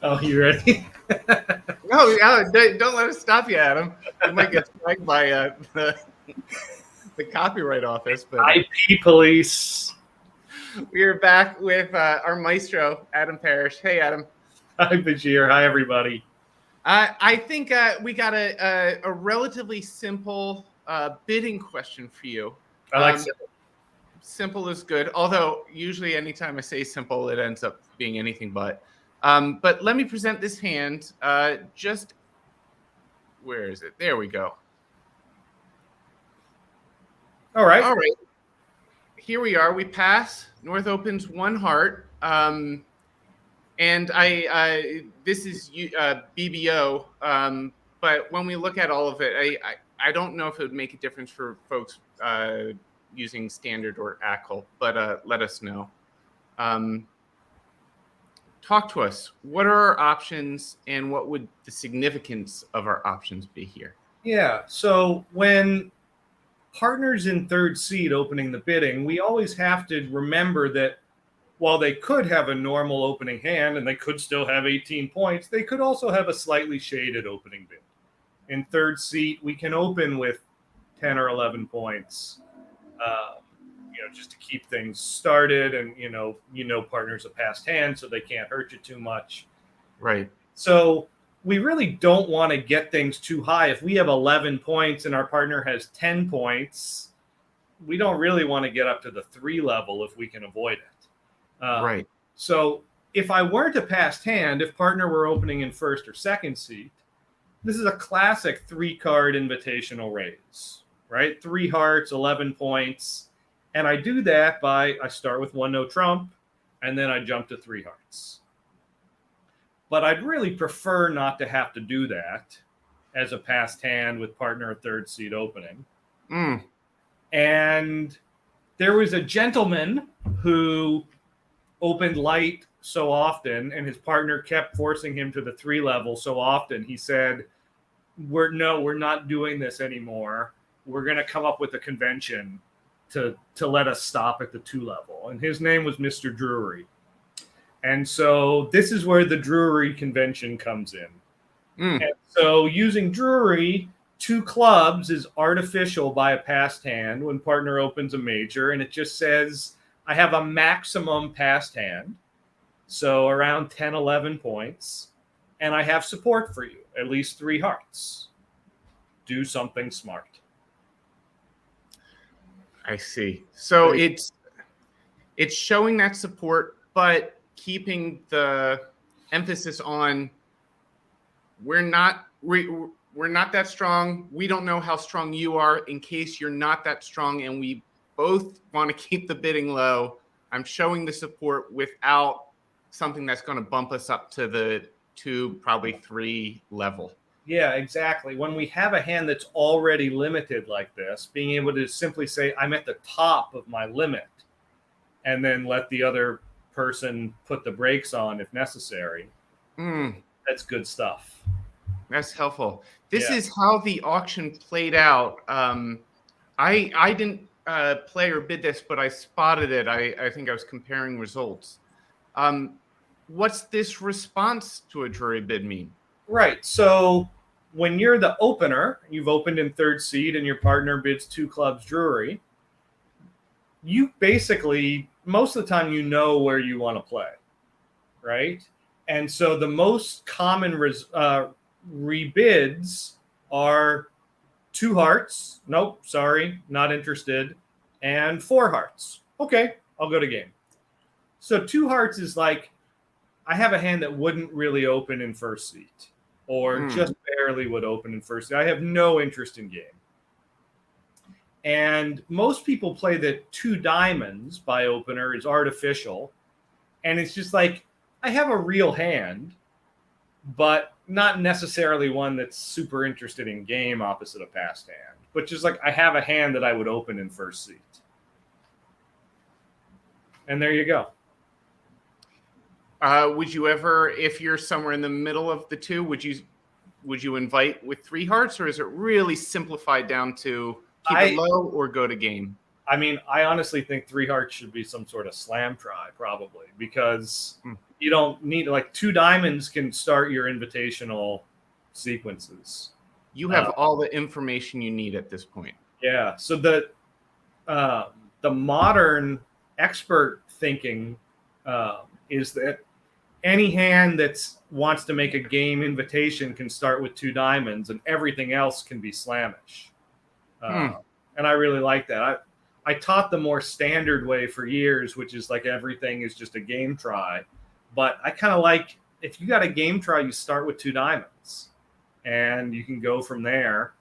Oh, you ready? No, don't let us stop you, Adam. You might get flagged by the copyright office. But IP police. we are back with our maestro, Adam Parrish. Hey, Adam. Hi, Bashir. Hi, everybody. I think we got a relatively simple bidding question for you. I like Simple is good, although usually anytime I say simple, it ends up being anything but. But let me present this hand. Just where is it? There we go. All right. All right. Here we are. We pass. North opens one heart. And this is BBO. But when we look at all of it, I don't know if it would make a difference for folks using standard or ACL, but let us know. Talk to us. What are our options, and what would the significance of our options be here? Yeah. So when partners in third seed opening the bidding, we always have to remember that while they could have a normal opening hand and they could still have 18 points, they could also have a slightly shaded opening bid. In third seat, we can open with 10 or 11 points, just to keep things started. And, partner's a passed hand, so they can't hurt you too much. Right. So we really don't want to get things too high. If we have 11 points and our partner has 10 points, we don't really want to get up to the 3 level if we can avoid it. Right. So if I weren't a passed hand, if partner were opening in first or second seat, this is a classic 3-card invitational raise, right? 3 hearts, 11 points. And I do that by, I start with 1 no trump, and then I jump to 3 hearts. But I'd really prefer not to have to do that as a passed hand with partner third seat opening. And there was a gentleman who opened light so often, and his partner kept forcing him to the 3 level so often. He said, we're not doing this anymore. We're going to come up with a convention to let us stop at the 2 level. And his name was Mr. Drury. And so this is where the Drury convention comes in. And so using Drury, 2 clubs is artificial by a passed hand when partner opens a major, and it just says, I have a maximum passed hand, so around 10, 11 points, and I have support for you, at least 3 hearts. Do something smart. I see. So it's showing that support, but keeping the emphasis on we're not that strong. We don't know how strong you are in case you're not that strong, and we both want to keep the bidding low. I'm showing the support without something that's going to bump us up to the 2, probably 3 level. Yeah, exactly. When we have a hand that's already limited like this, being able to simply say, I'm at the top of my limit, and then let the other person put the brakes on if necessary. That's good stuff. That's helpful. This is how the auction played out. I didn't play or bid this, but I spotted it. I think I was comparing results. What's this response to a Drury bid mean? Right. So when you're the opener, you've opened in third seed and your partner bids 2 clubs Drury, you basically, most of the time, you know where you want to play, right? And so the most common rebids are 2 hearts. Nope, sorry, not interested. And 4 hearts. Okay, I'll go to game. So 2 hearts is like, I have a hand that wouldn't really open in first seat, or just barely would open in first seat. I have no interest in game. And most people play that 2 diamonds by opener is artificial. And it's just like, I have a real hand, but not necessarily one that's super interested in game opposite a passed hand. But just like, I have a hand that I would open in first seat. And there you go. Would you ever, if you're somewhere in the middle of the 2, would you invite with 3 hearts, or is it really simplified down to keep it low or go to game? I mean, I honestly think 3 hearts should be some sort of slam try, probably, because You don't need like 2 diamonds can start your invitational sequences. You have all the information you need at this point. Yeah. So the modern expert thinking is that any hand that wants to make a game invitation can start with 2 diamonds, and everything else can be slamish. And I really like that. I taught the more standard way for years, which is like everything is just a game try. But I kind of like, if you got a game try, you start with 2 diamonds, and you can go from there.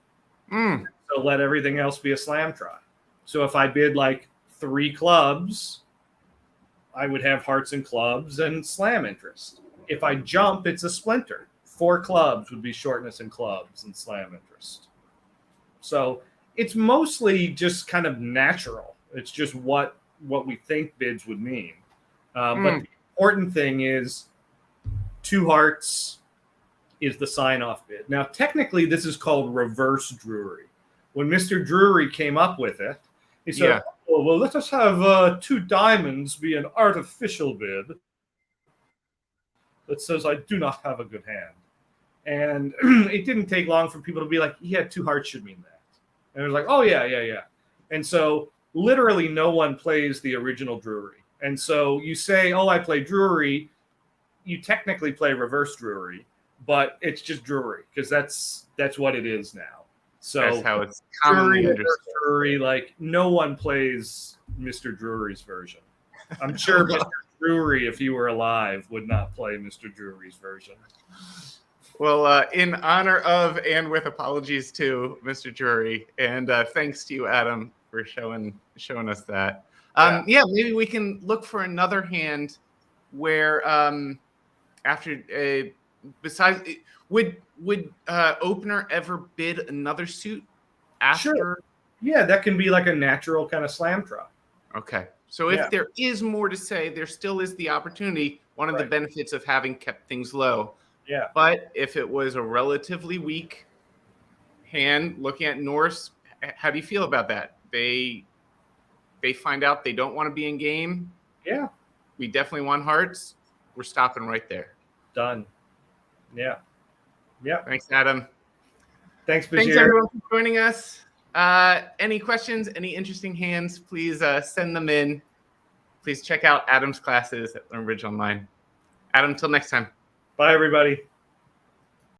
So let everything else be a slam try. So if I bid like 3 clubs, I would have hearts and clubs and slam interest. If I jump, it's a splinter. 4 clubs would be shortness and clubs and slam interest. So it's mostly just kind of natural. It's just what we think bids would mean. But the important thing is 2 hearts is the sign-off bid. Now, technically, this is called Reverse Drury. When Mr. Drury came up with it, he said, well, let us have 2 diamonds be an artificial bid that says I do not have a good hand. And it didn't take long for people to be like, yeah, 2 hearts should mean that. And it was like, oh, yeah. And so literally no one plays the original Drury. And so you say, oh, I play Drury. You technically play Reverse Drury, but it's just Drury because that's what it is now. So that's how it's commonly understood. Drury, like no one plays Mr. Drury's version. I'm sure Mr. Drury, if he were alive, would not play Mr. Drury's version. Well, in honor of and with apologies to Mr. Drury, and thanks to you, Adam, for showing us that. Yeah, maybe we can look for another hand where after besides would opener ever bid another suit after? Sure. Yeah, that can be like a natural kind of slam try. Okay. So if there is more to say, there still is the opportunity. One of the benefits of having kept things low. Yeah. But if it was a relatively weak hand, looking at Norse, how do you feel about that? They find out they don't want to be in game. Yeah. We definitely want hearts. We're stopping right there. Done. Yeah. Yeah. Thanks, Adam. Thanks, Bashir. Thanks, everyone, for joining us. Any questions, any interesting hands, please send them in. Please check out Adam's classes at Learn Bridge Online. Adam, till next time. Bye, everybody.